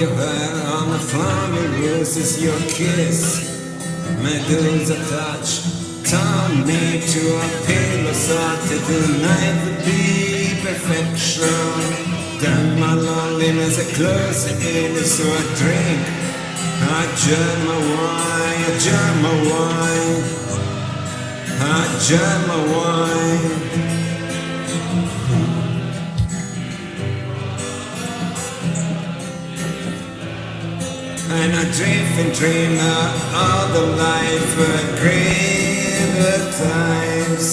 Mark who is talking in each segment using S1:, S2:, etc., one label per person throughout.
S1: your hair on the flaming roses, your kiss, Medusa touch, turn me to a pillow so that tonight would be perfection. Then my loneliness is closer in, so I drink, I jam my wine, I jam my wine, I jam my wine. And I dream of the life of greater times.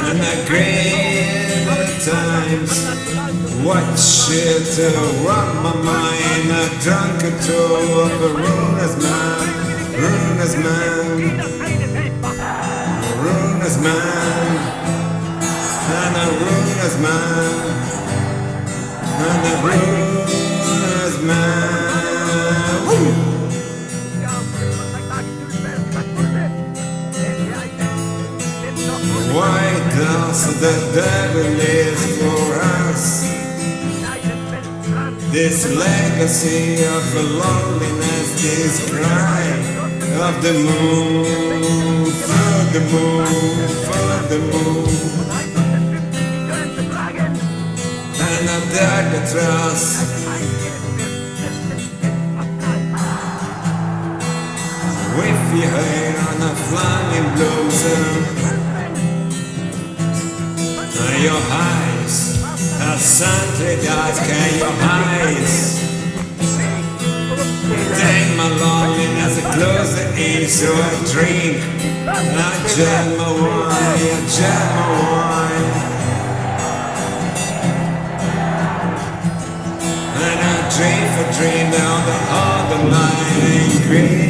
S1: And the greater times. Watch it to rock my mind. A drunken tour of a ruinous man, ruinous man, ruinous man, and a ruinous man, and a ruinous man. Woo! Why does the devil live for us? This legacy of loneliness, this cry of the moon, for the moon, for the moon. And a dagger trust, with your hair on a flying blossom. Your eyes are Sunday dusk, and your eyes take my loneliness closer in, so I drink, I jam my wine, I jam my wine, and I dream down the other night in green.